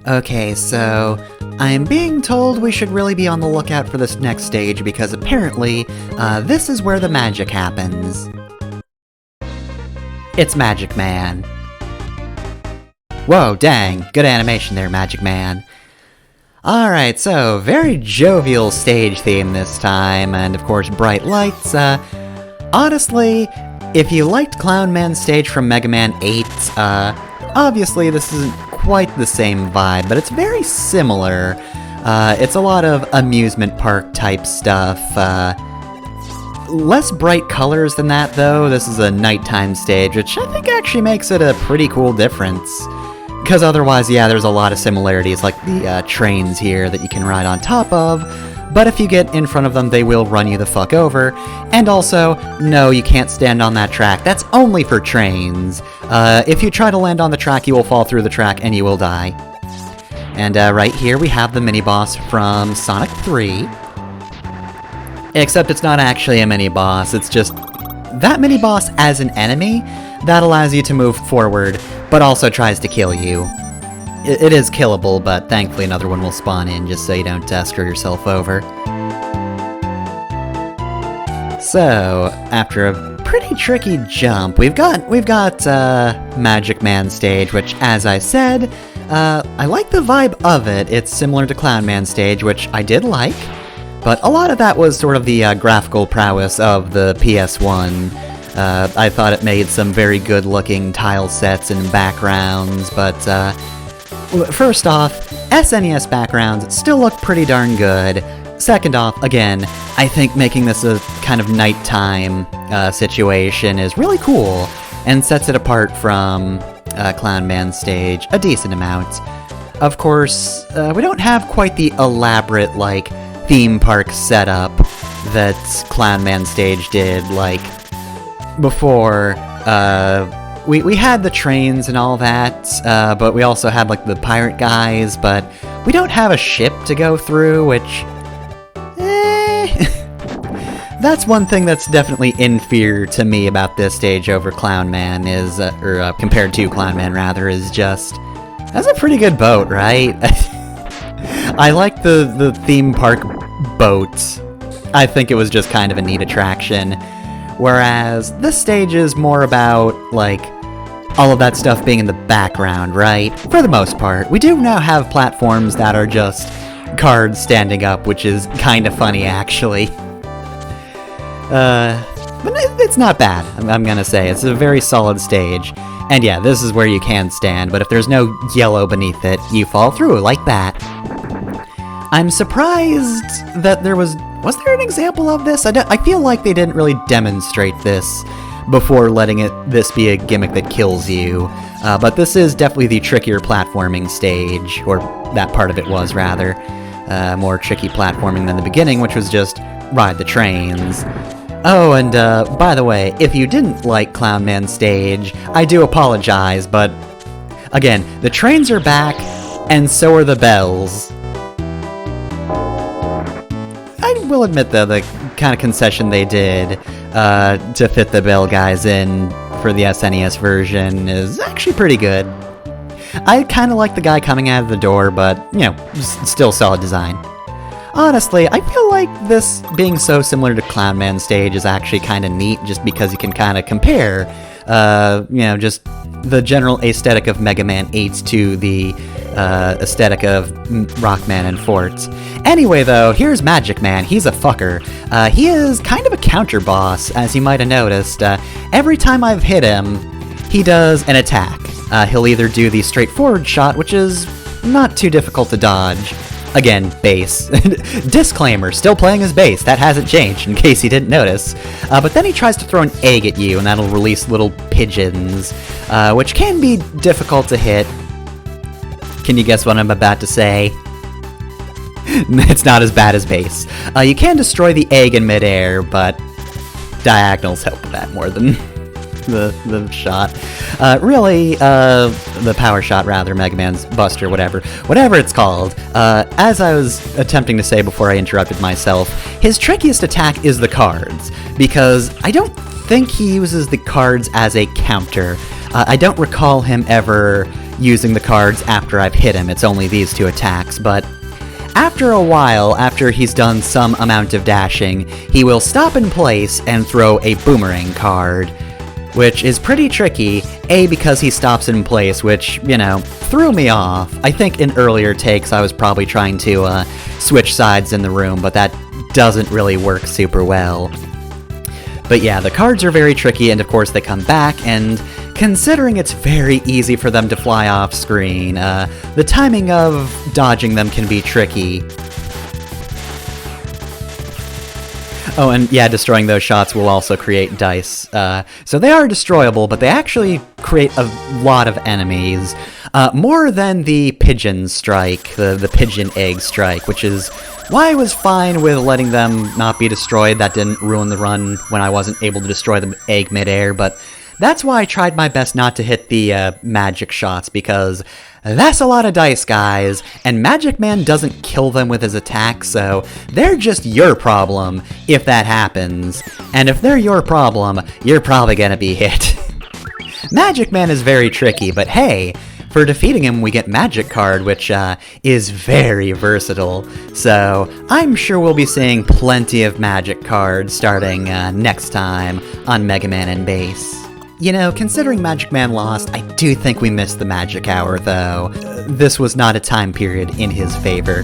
Okay, so I'm being told we should really be on the lookout for this next stage because apparently, this is where the magic happens. It's Magic Man. Whoa, dang, good animation there, Magic Man. Alright, so, very jovial stage theme this time, and of course bright lights. Honestly, if you liked Clown Man's stage from Mega Man 8, obviously this isn't quite the same vibe, but it's very similar. It's a lot of amusement park type stuff. Less bright colors than that, though. This is a nighttime stage, which I think actually makes it a pretty cool difference. Because otherwise, yeah, there's a lot of similarities, like the trains here that you can ride on top of, but if you get in front of them, they will run you the fuck over. And also, no, you can't stand on that track. That's only for trains. If you try to land on the track, you will fall through the track and you will die. And right here we have the mini-boss from Sonic 3. Except it's not actually a mini-boss, it's just that mini-boss as an enemy that allows you to move forward, but also tries to kill you. It is killable, but thankfully another one will spawn in just so you don't screw yourself over. So, after a pretty tricky jump, we've got Magic Man stage, which, as I said, I like the vibe of it. It's similar to Clown Man stage, which I did like, but a lot of that was sort of the graphical prowess of the PS1. I thought it made some very good-looking tile sets and backgrounds, but first off, SNES backgrounds still look pretty darn good. Second off, again, I think making this a kind of nighttime situation is really cool, and sets it apart from Clown Man stage a decent amount. Of course, we don't have quite the elaborate, like, theme park setup that Clown Man stage did, like, before. We had the trains and all that, but we also had, like, the pirate guys, but we don't have a ship to go through, which... That's one thing that's definitely inferior to me about this stage over Clown Man is, compared to Clown Man, rather, is just... That's a pretty good boat, right? I like the theme park boat. I think it was just kind of a neat attraction. Whereas this stage is more about, like, all of that stuff being in the background, right? For the most part. We do now have platforms that are just cards standing up, which is kind of funny, actually. But it's not bad, I'm gonna say. It's a very solid stage. And yeah, this is where you can stand, but if there's no yellow beneath it, you fall through like that. I'm surprised that there was there an example of this? I feel like they didn't really demonstrate this before letting this be a gimmick that kills you. But this is definitely the trickier platforming stage, or that part of it was, rather. More tricky platforming than the beginning, which was just ride the trains. Oh, and by the way, if you didn't like Clown Man stage, I do apologize, but again, the trains are back, and so are the bells. I will admit, though, the kind of concession they did to fit the bell guys in for the SNES version is actually pretty good. I kind of like the guy coming out of the door, but, you know, still solid design. Honestly, I feel like this being so similar to Clown Man stage is actually kind of neat, just because you can kind of compare, you know, just the general aesthetic of Mega Man 8 to the aesthetic of Rockman and Fort. Anyway, though, here's Magic Man. He's a fucker. He is kind of a counter boss, as you might have noticed. Every time I've hit him, he does an attack. He'll either do the straightforward shot, which is not too difficult to dodge. Again, bass. Disclaimer, still playing his bass. That hasn't changed, in case you didn't notice. But then he tries to throw an egg at you, and that'll release little pigeons, which can be difficult to hit. Can you guess what I'm about to say? It's not as bad as bass. You can destroy the egg in midair, but diagonals help with that more than the shot. Really, the power shot, rather, Mega Man's Buster, whatever it's called. As I was attempting to say before I interrupted myself, his trickiest attack is the cards, because I don't think he uses the cards as a counter. I don't recall him ever using the cards after I've hit him. It's only these 2 attacks, but after a while, after he's done some amount of dashing, he will stop in place and throw a boomerang card, which is pretty tricky, A, because he stops in place, which, you know, threw me off. I think in earlier takes I was probably trying to switch sides in the room, but that doesn't really work super well. But yeah, the cards are very tricky, and of course they come back, and considering it's very easy for them to fly off screen, the timing of dodging them can be tricky. Oh, and yeah, destroying those shots will also create dice. So they are destroyable, but they actually create a lot of enemies. More than the pigeon strike, the pigeon egg strike, which is why I was fine with letting them not be destroyed. That didn't ruin the run when I wasn't able to destroy the egg midair, but that's why I tried my best not to hit the magic shots, because that's a lot of dice, guys, and Magic Man doesn't kill them with his attack, so they're just your problem if that happens. And if they're your problem, you're probably gonna be hit. Magic Man is very tricky, but hey, for defeating him we get Magic Card, which is very versatile. So I'm sure we'll be seeing plenty of Magic Cards starting next time on Mega Man and Bass. You know, considering Magic Man lost, I do think we missed the Magic Hour, though. This was not a time period in his favor.